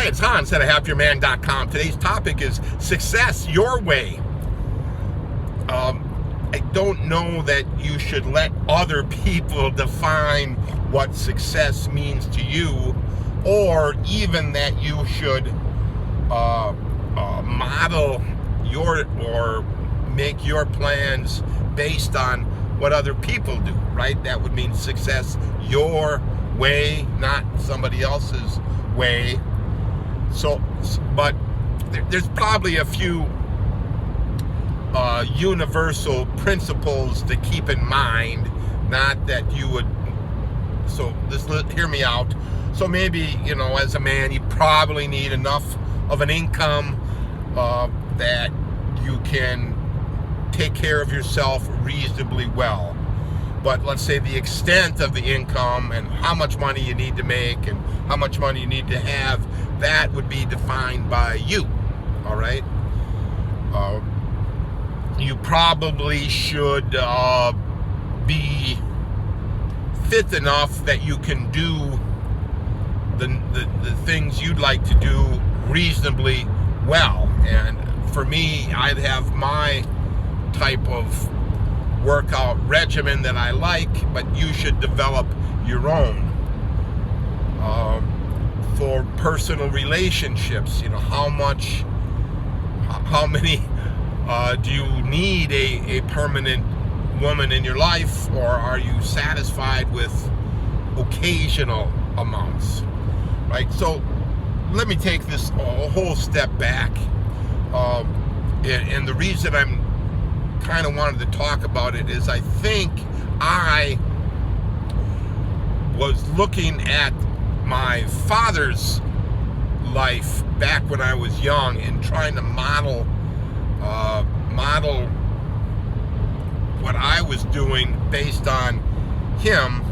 Hi, it's Hans at HappierMan.com. Today's topic is success your way. I don't know that you should let other people define what success means to you, or even that you should model or make your plans based on what other people do, right? That would mean success your way, not somebody else's way. But there's probably a few universal principles to keep in mind. Not that you would. So hear me out. So maybe, as a man, you probably need enough of an income that you can take care of yourself reasonably well. But let's say the extent of the income and how much money you need to make and how much money you need to have, that would be defined by you. All right. You probably should be fit enough that you can do the things you'd like to do reasonably well. And for me, I'd have my type of workout regimen that I like, but you should develop your own. For personal relationships, how many do you need a permanent woman in your life, or are you satisfied with occasional amounts, right? So let me take this a whole step back, and the reason I'm kind of wanted to talk about it is I think I was looking at my father's life back when I was young and trying to model what I was doing based on him,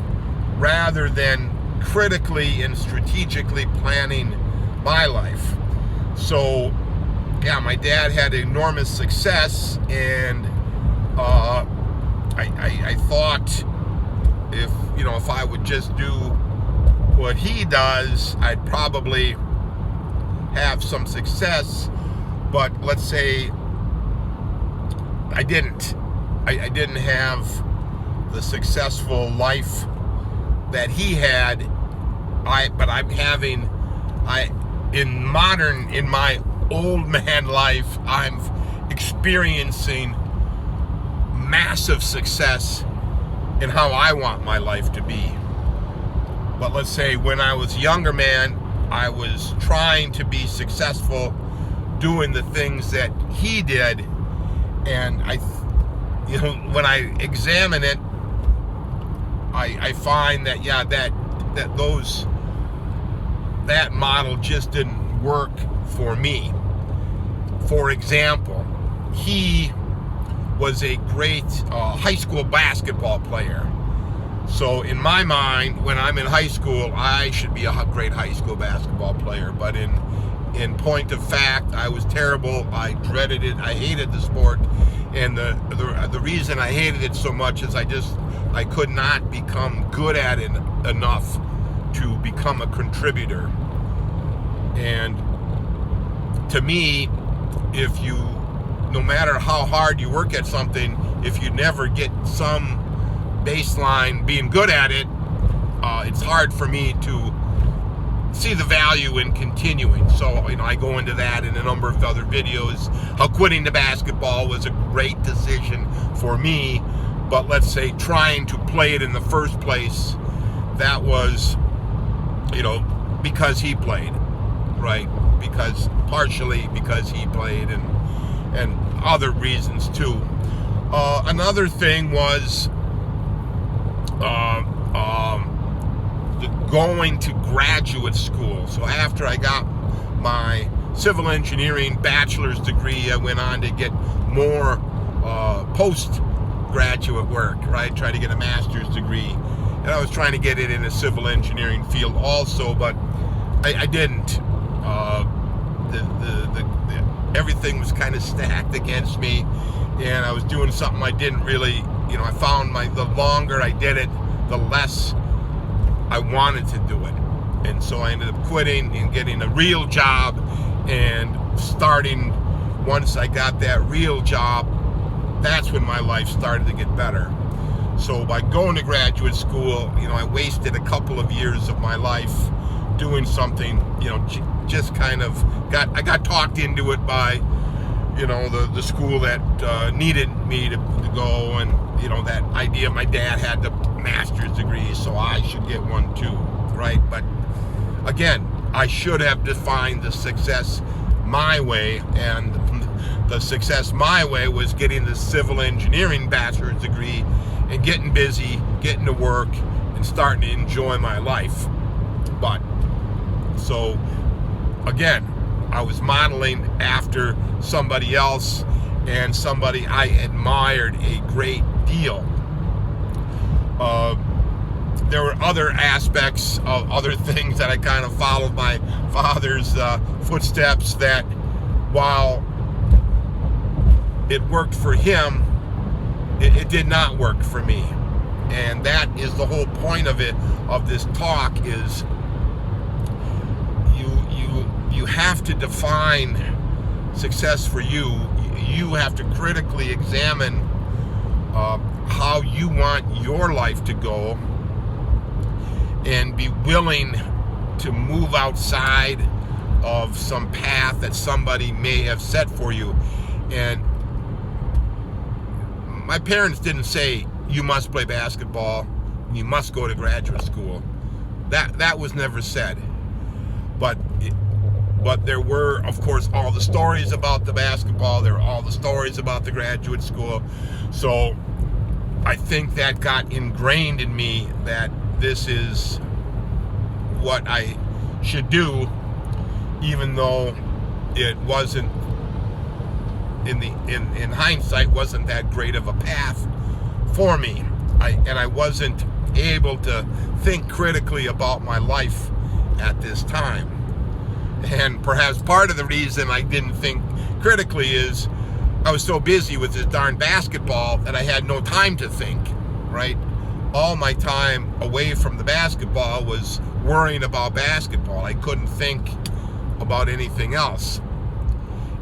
rather than critically and strategically planning my life. So yeah, my dad had enormous success, and I thought if I would just do what he does, I'd probably have some success. But let's say I didn't. I didn't have the successful life that he had. In my old man life, I'm experiencing massive success in how I want my life to be. But let's say when I was a younger man, I was trying to be successful doing the things that he did, and when I examine it, I find that that model just didn't work for me. For example, he was a great high school basketball player. So in my mind, when I'm in high school, I should be a great high school basketball player. But in point of fact, I was terrible. I dreaded it. I hated the sport. And the reason I hated it so much is I could not become good at it enough to become a contributor. And to me, no matter how hard you work at something, if you never get some baseline being good at it, it's hard for me to see the value in continuing. So I go into that in a number of other videos, how quitting the basketball was a great decision for me. But let's say trying to play it in the first place, that was because he played, right? Partially because he played, and other reasons too. Another thing was going to graduate school. So after I got my civil engineering bachelor's degree, I went on to get more postgraduate work, right? Try to get a master's degree. And I was trying to get it in a civil engineering field also, but I didn't. Everything was kind of stacked against me, and I was doing something I didn't really, I found the longer I did it, the less I wanted to do it. And so I ended up quitting and getting a real job, and starting, once I got that real job, that's when my life started to get better. So by going to graduate school, I wasted a couple of years of my life doing something, just kind of I got talked into it by, the school that needed me to go, and, that idea my dad had the master's degree, so I should get one too, right? But again, I should have defined the success my way, and the success my way was getting the civil engineering bachelor's degree and getting busy, getting to work, and starting to enjoy my life. But, so, again, I was modeling after somebody else, and somebody I admired a great deal. There were other aspects of other things that I kind of followed my father's footsteps, that while it worked for him, it did not work for me. And that is the whole point of this talk, is you have to define success for you. You have to critically examine how you want your life to go, and be willing to move outside of some path that somebody may have set for you. And my parents didn't say, you must play basketball, you must go to graduate school. That was never said. But there were, of course, all the stories about the basketball. There were all the stories about the graduate school. So I think that got ingrained in me that this is what I should do, even though it wasn't, in hindsight, wasn't that great of a path for me. I wasn't able to think critically about my life at this time. And perhaps part of the reason I didn't think critically is I was so busy with this darn basketball that I had no time to think, right? All my time away from the basketball was worrying about basketball. I couldn't think about anything else.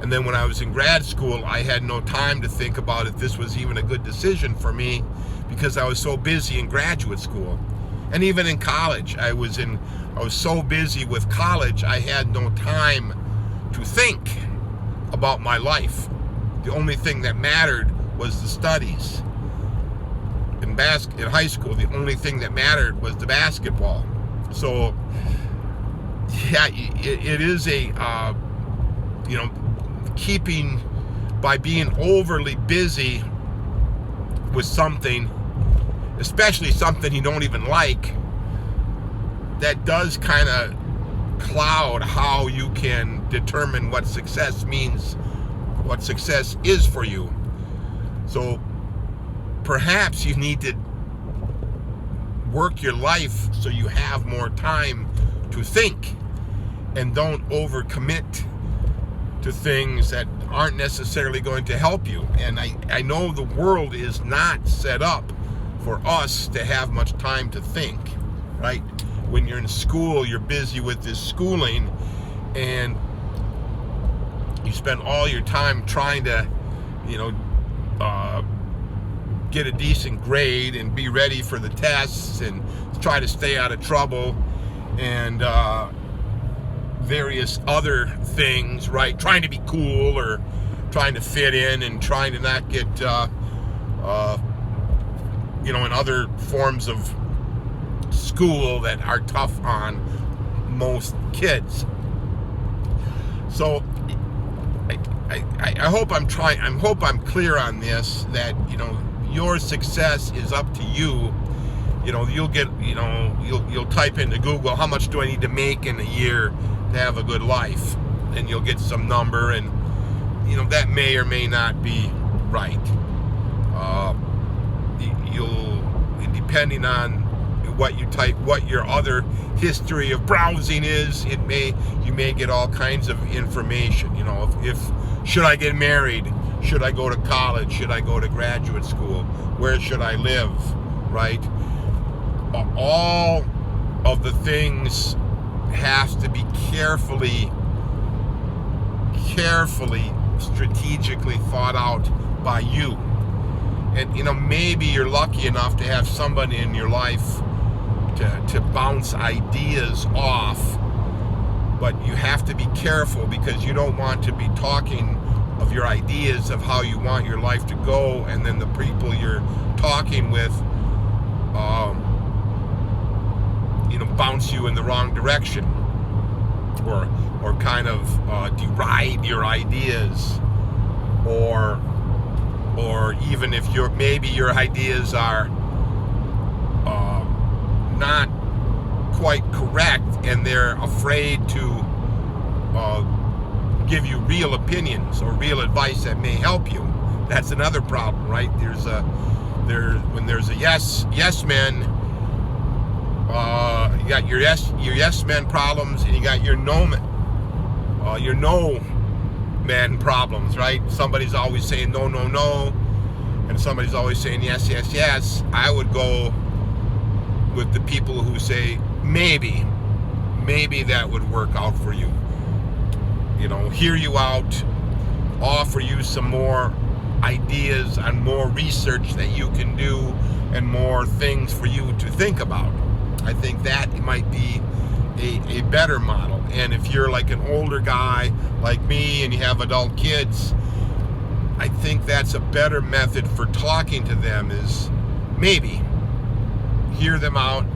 And then when I was in grad school, I had no time to think about if this was even a good decision for me, because I was so busy in graduate school. And even in college, I was so busy with college, I had no time to think about my life. The only thing that mattered was the studies. In high school, the only thing that mattered was the basketball. So, yeah, it is by being overly busy with something, especially something you don't even like, that does kind of cloud how you can determine what success means, what success is for you. So perhaps you need to work your life so you have more time to think, and don't overcommit to things that aren't necessarily going to help you. And I know the world is not set up for us to have much time to think, right? When you're in school, you're busy with this schooling, and you spend all your time trying to, get a decent grade and be ready for the tests and try to stay out of trouble, and various other things, right? Trying to be cool, or trying to fit in, and trying to not get, in other forms of school that are tough on most kids. So I hope I'm clear on this, that, your success is up to you. You'll get, you'll type into Google, how much do I need to make in a year to have a good life? And you'll get some number, and, that may or may not be right. Depending on what you type, what your other history of browsing is, you may get all kinds of information. If should I get married? Should I go to college? Should I go to graduate school? Where should I live? Right? All of the things has to be carefully, strategically thought out by you. And maybe you're lucky enough to have somebody in your life to bounce ideas off, but you have to be careful, because you don't want to be talking of your ideas of how you want your life to go, and then the people you're talking with bounce you in the wrong direction, or kind of deride your ideas, or even if maybe your ideas are not quite correct, and they're afraid to give you real opinions or real advice that may help you. That's another problem, right? When there's a yes man, you got your yes man problems, and you got your no man problems, right? Somebody's always saying no, and somebody's always saying yes. I would go with the people who say maybe that would work out for you. Hear you out, offer you some more ideas and more research that you can do, and more things for you to think about. I think that might be a better model. And if you're like an older guy like me and you have adult kids, I think that's a better method for talking to them, is maybe hear them out,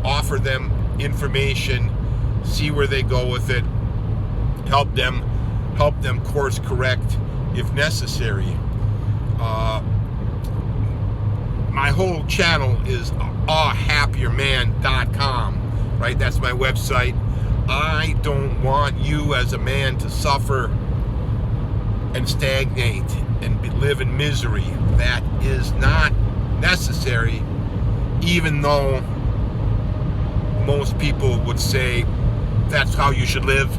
offer them information, see where they go with it, help them course correct if necessary. My whole channel is ahappierman.com, right? That's my website. I don't want you as a man to suffer and stagnate and live in misery. That is not necessary, even though most people would say that's how you should live,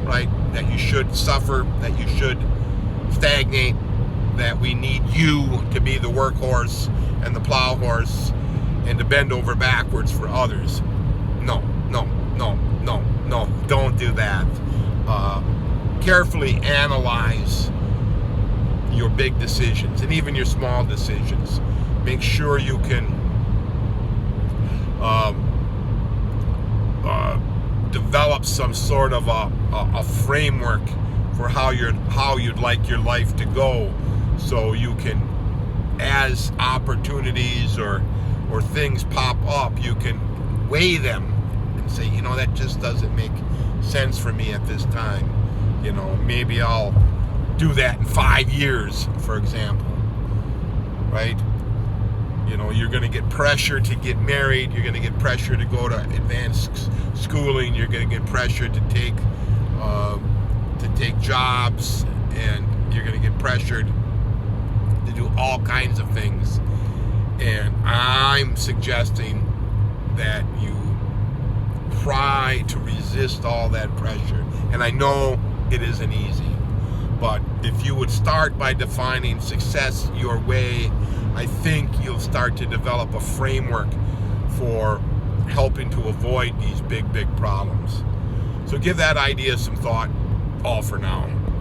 right? That you should suffer, that you should stagnate, that we need you to be the workhorse and the plow horse and to bend over backwards for others. No, don't do that. Carefully analyze your big decisions and even your small decisions. Make sure you can develop some sort of a framework for how you'd like your life to go, so you can, as opportunities or things pop up, you can weigh them and say, that just doesn't make sense for me at this time. Maybe I'll do that in 5 years, for example, right? You're going to get pressure to get married. You're going to get pressure to go to advanced schooling. You're going to get pressure to take jobs, and you're going to get pressured to do all kinds of things. And I'm suggesting that you try to resist all that pressure. And I know it isn't easy, but if you would start by defining success your way, I think you'll start to develop a framework for helping to avoid these big problems. So give that idea some thought. All for now.